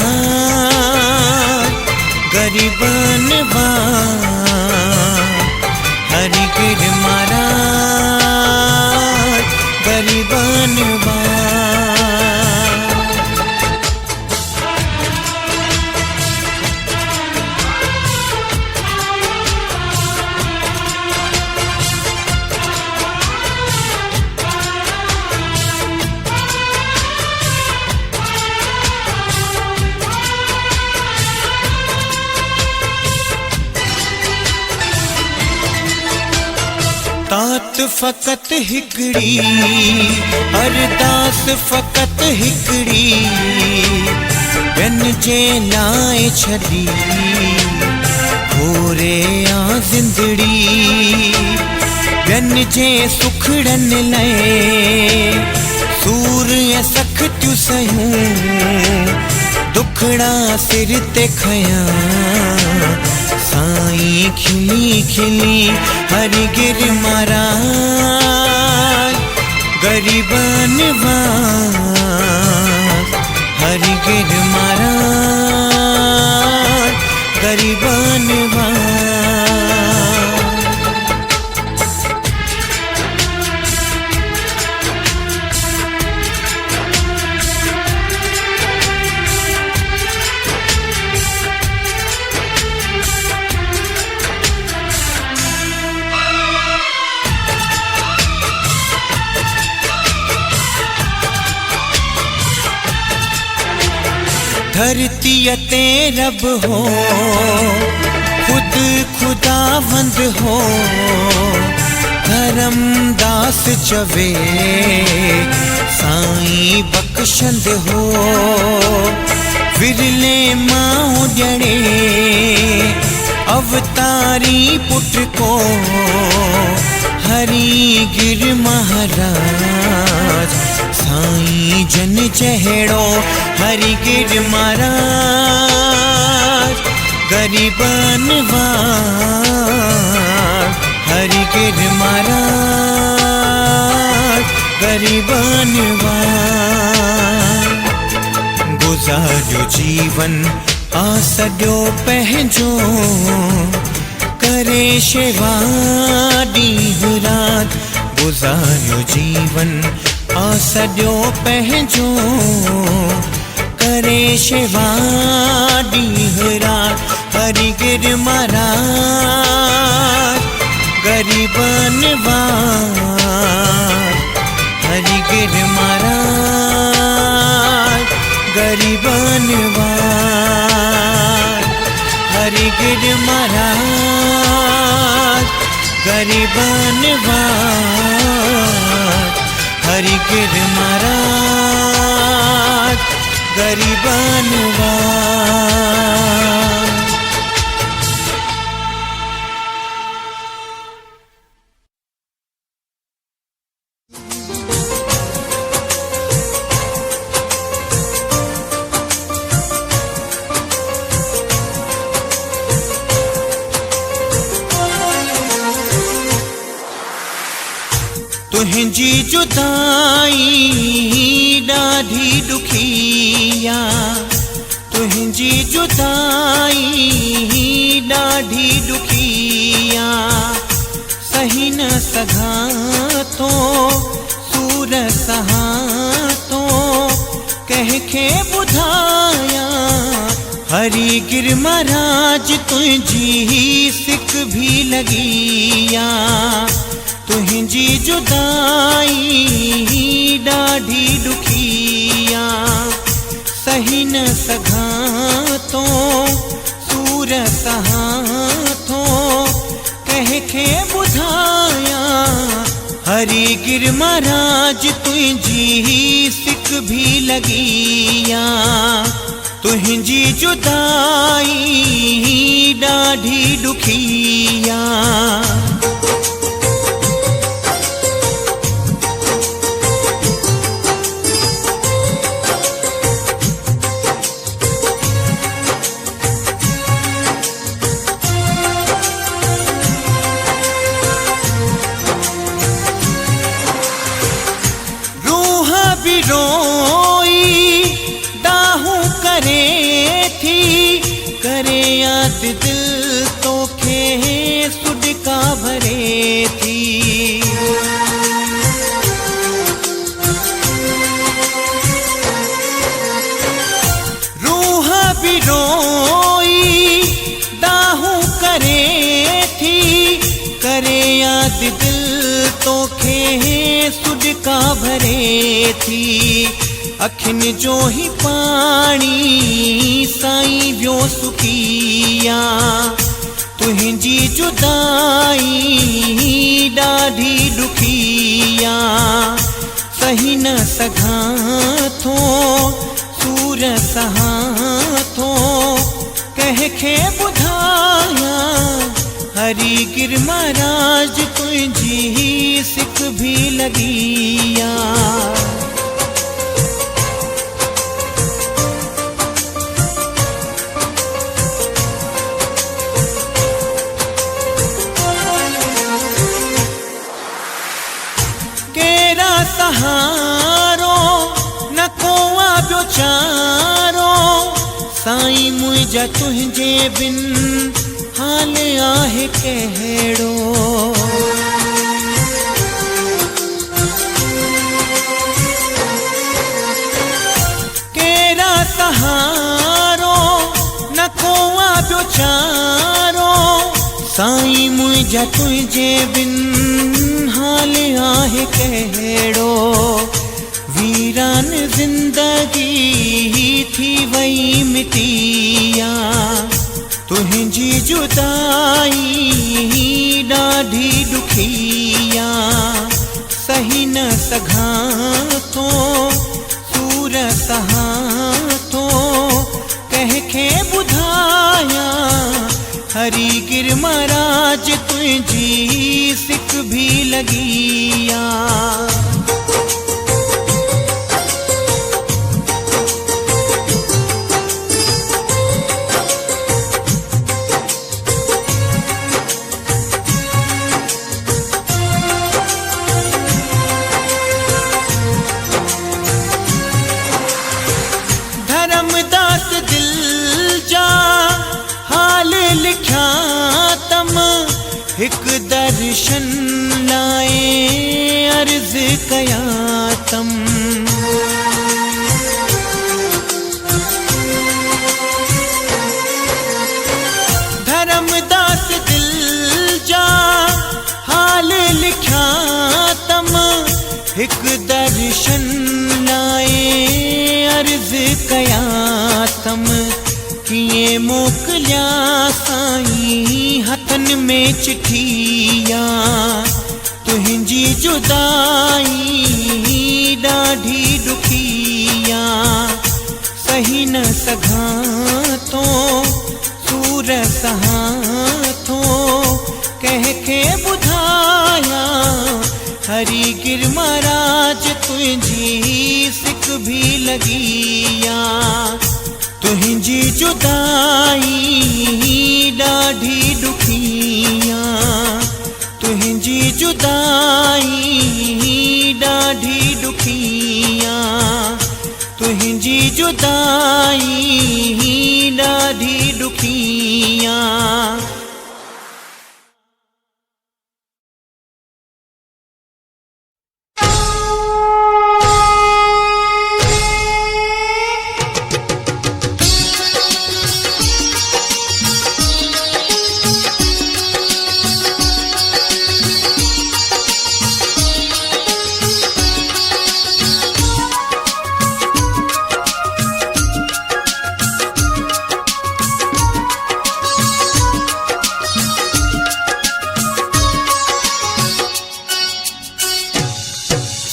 गरीबनवा हरि गिर महाराज गरीबनवा दात फ़क़त हिकड़ी, अरदास फ़क़त हिकड़ी, ॿियनि जे लाइ छॾी घोरे आ ज़िंदड़ी। ॿियनि जे सुखड़नि लाइ सूर ऐं सख़्तियूं सयूं, दुखड़ा सिर ते खयां साईं खिली खिली। हरि गिर महाराज गरीबन वास, हरि गिर महाराज गरीबन वास। धरती ते रब हो, खुद खुदावंद हो, धर्मदास चवे साईं बख्शंद हो। विरले मां ॼणे अवतारी पुट को, हरि गिर महाराज साईं जन चहेड़ो। हरि गिर महाराज गरीबन वास, हरि गिर महाराज गरीबन वास। गुज़ारियो जीवन आ सॼो पंहिंजो, करे शेवा ॾींहुं रात। गुज़ारियो जीवन आ सॼो पंहिंजो, करे शेवा ॾींहुं रात। हरि गिर महाराज गरीबन वास, हरि गिर महाराज गरीबन वास, हरि गिर महाराज गरीबन वास, हरि गिर महाराज गरीबन वास। तुंहिंजी जुदाई ॾाढी ॾुखिया, तुंहिंजी जुदाई ॾाढी ॾुखिया। सही न सघां तो सूर सहां तो कंहिंखे ॿुधायां। हरि गिर महाराज तुंहिंजी सिक भी लॻिया, तुंहिंजी जुदाई ॾाढी ॾुखिया। सही न सघां तो सूर सहां तो कंहिंखे ॿुधायां। हरि गिर महाराज तुंहिंजी सिक भी लॻिया, तुंहिंजी जुदाई ॾाढी ॾुखिया। दिल तोखे सुडका भरे थी। रूह भी रोई दाहू करे थी, करे याद दिल तोखे सुडका भरे थी। अखिन जो ही पानी साईं वियो सुखिया, तुंहिंजी जुदाई ॾाढी सही न सघां थो सूर सहां थो कंहिंखे ॿुधायां हरी गिर महाराज तुंहिंजी सिक भी लॻी आ। केरा सहारो न को ॿियो चारो साईं मुंहिंजा तुंहिंजे बिन हाल आहे कहिड़ो। केरा सहारो न को ॿियो चारो साईं मुंहिंजा तुंहिंजे बिन हाल आहे कहिड़ो। वीरान जिंदगी थी वई मिटिया तुंहिंजी जुदाई ॾाढी ॾुखिया सही न सघां थो सूर सहां थो कंहिंखे ॿुधायां हरी गिर महाराज तुंहिंजी सिक भी लॻी आ। धर्मदास दिल जा हाल लिखिया तम हिक दर्शन लाए अर्ज कया तम। धर्मदास दिल जा हाल लिखिया तम हिक दर्शन लाए अर्ज कया तम। कीअं मोकिलिया साईं हथन में चिठिया तुंहिंजी जुदाई ॾाढी ॾुखिया सही न सघां थो सूर सहां थो कंहिंखे ॿुधायां हरी गिर महाराज तुंहिंजी सिक भी लॻी आ। तुंहिंजी जुदाई ॾाढी ॾुखिया तुंहिंजी जुदाई ॾाढी ॾुखिया तुंहिंजी जुदाई ॾाढी ॾुखिया।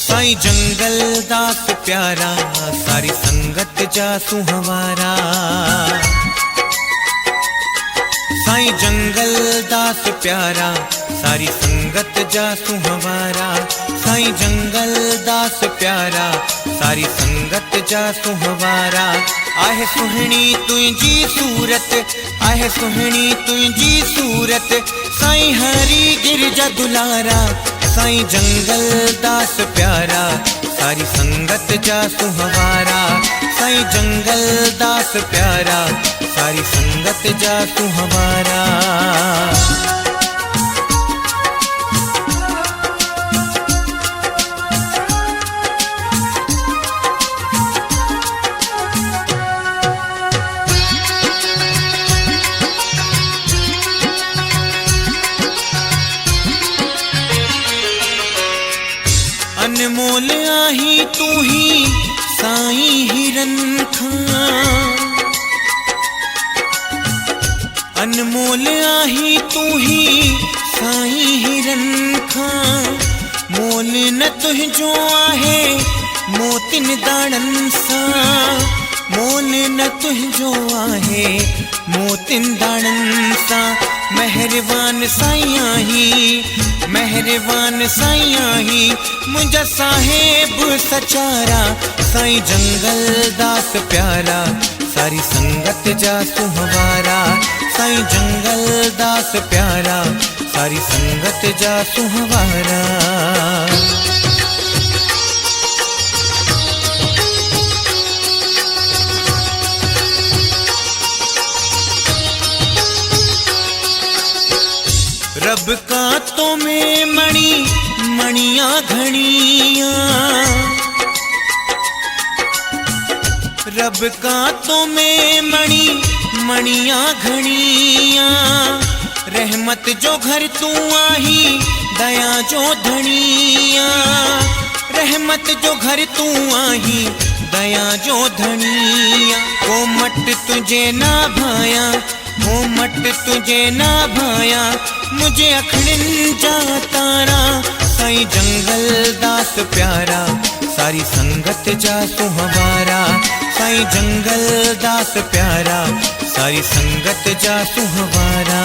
साईं जंगल दास प्यारा सारी संगत जा सुहवारा। साईं जंगल दास प्यारा सारी संगत जा सुहवारा। साईं जंगल दास प्यारा सारी संगत जा सुहवारा। आहे सुहिणी तुंहिंजी सूरत आहे सुहिणी तुंहिंजी सूरत साईं हरी गिर जा दुलारा। साईं जंगल दास प्यारा सारी संगत जा सुहवारा। साईं जंगल दास प्यारा सारी संगत जा सुहवारा। अनमोल आही तू ही साईं हिरन खां। अनमोल आही तू ही साईं हिरन खां मोल न तुझो आहे मोतिन दाणन सां, मोल न तुझो आहे मोतिन दाणन सां। मेहरबान साईं आहीं, मेहरबान साईं आहीं, मुंहिंजा साहिब सचारा, साईं जंगल दास प्यारा, सारी संगत जा सुहवारा, साईं जंगल दास प्यारा, सारी संगत जा सुहवारा। रब कांतों में मणि मणियां घड़ियां, रब कांतों में मणि मणियां घड़ियां, रहमत जो घर तू आही दया जो धनिया, रहमत जो घर तू आही दया जो धनिया। ओ मट तुझे ना भाया, ओ मट तुझे ना भाया, मुझे अखड़िन जा तारा, साईं जंगल दास प्यारा, सारी संगत जा सुहवारा, साईं जंगल दास प्यारा, सारी संगत जा सुहवारा।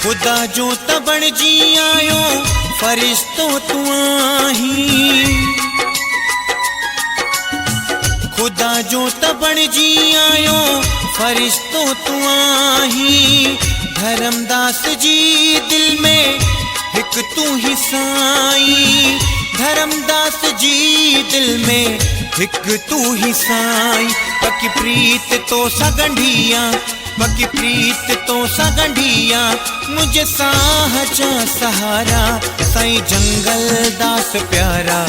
खुदा जो तबण जी आयो फरिश्तो तू आहीं, खुदा जो तबण जी आयो फरिश्तो तू आहीं, धर्मदास जी दिल में हिक तू ही साईं, धर्मदास जी दिल में हिक तू ही साईं। पकी प्रीत तो सगंढिया, पकी प्रीत तो सगंढिया, मुझे साहचा सहारा, साईं जंगल दास प्यारा,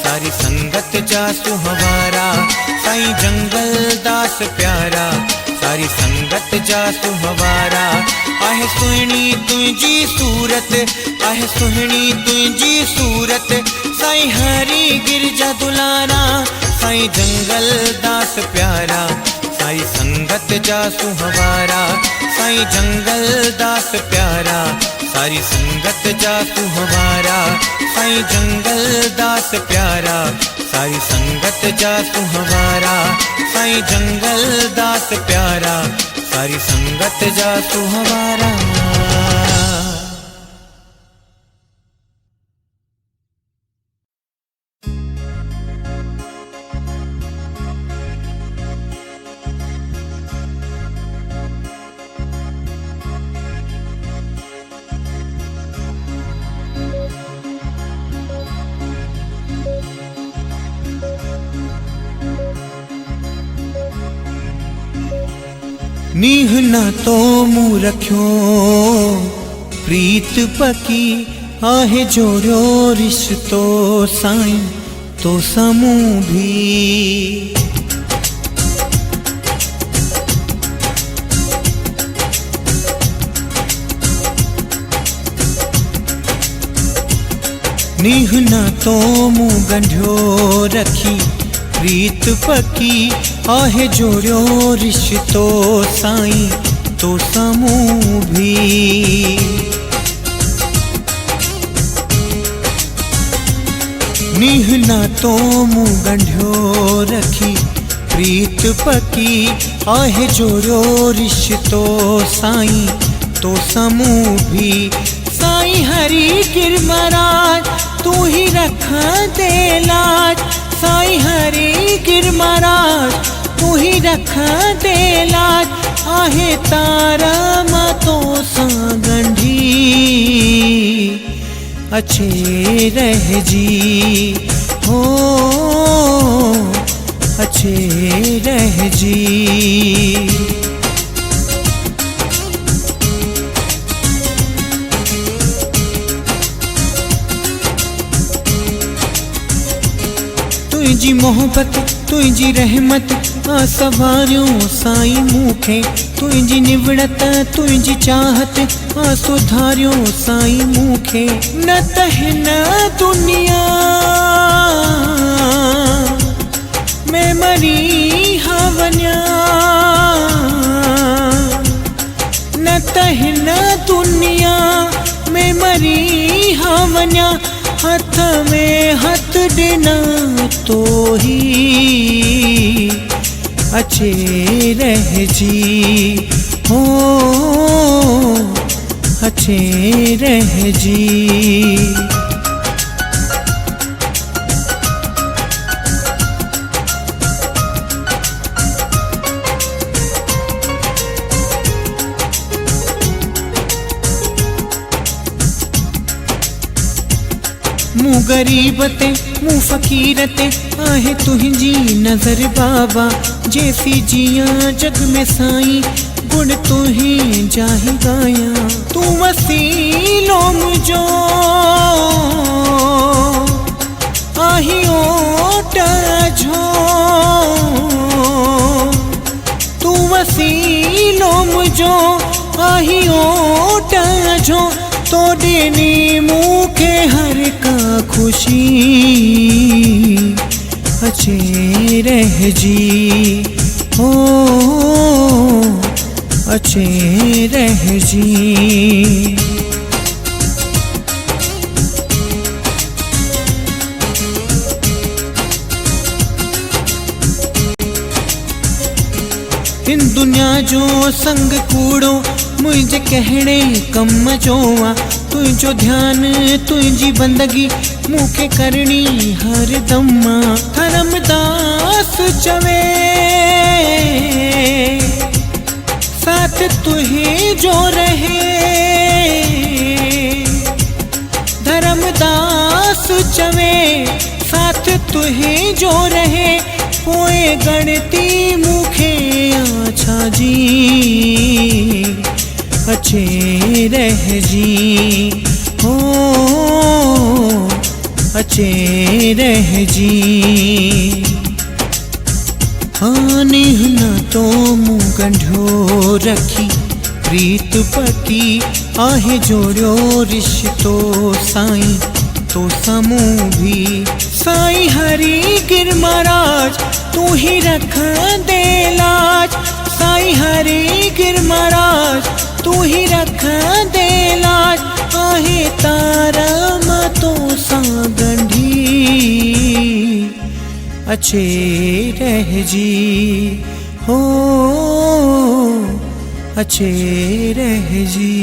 सारी संगत जा सुहवारा, साईं जंगल दास प्यारा, सारी संगत जा सुहवारा। आहे सुहिणी तुझी सूरत, आहे सुहिणी तुझी सूरत, साईं हरी गिरजा दुलारा, साईं जंगल दास प्यारा, साई संगत जा सुहवारा, साईं जंगल दास प्यारा, सारी संगत जा सुहवारा, साईं जंगल दास प्यारा, सारी संगत जा सुहवारा, साईं जंगल दास प्यारा, सारी संगत जा सुहवारा। नीह ना तो मुँह रखियो प्रीत पकी, आहे जोड़ियो रिश्तो साईं तो समूह भी। नीह ना तो मुँह गंढियो रखी प्रीत पकी, आहे जोड़ियो रिश्तो साईं तो समूह भी। नीह ना तो मुँह गंढियो रखी प्रीत पकी, आहे जोड़ियो रिश्तो साईं तो समूह भी। साईं हरी गिरमराज तू ही रख दे लाज, साईं हरी गिरमराज तू ही रख दे लाज, आहे तारा मातो सां गंढी अच्छे रह जी, हो अच्छे रह जी। तुझी मोहब्बत तुझी रहमत आ सवारियों साईं मूंखे, तुझी निवड़त तुझी चाहत आसो धारियो साईं मूंखे न त हिन दुनिया में मरी हा वञा न त हिन दुनिया में मरी हा वञा हथ में हथ ॾिना तो ही अच्छे रहजी हो अच्छे रहजी। मूं गरीब ते मूं फ़कीर ते आहे तुझी नज़र बाबा जैसी जिया जग में साईं गुण तुही जाहि गाया तू वसीलो मुझो आही ओट झो तू वसीलो मुझो आही ओट झो तो देनी मूंखे हर का खुशी अच्छे रहजी हो अच्छे रहजी। हिन दुनिया जो संग कूड़ो मुझे कहणे कम जो आ तुझो ध्यान तुझी बंदगी मूंखे करनी हर दम धर्मदास चवे साथ तुही जो रहे धर्मदास चवे साथ तुही जो रहे पोए गणती मूंखे आछा जी अच्छे रहजी हो अच्छे रहजी। हानि न तो मूं गंढो रखी प्रीत पकी आहे जोड़ियो रिश्तो साईं तो समूह भी साईं हरि गिर महाराज तू ही रख दे लाज साईं हरि गिर महाराज तू ही रख दे लाज आहे तारा तो सा गंढी अच्छे रहजी हो अच्छे रहजी।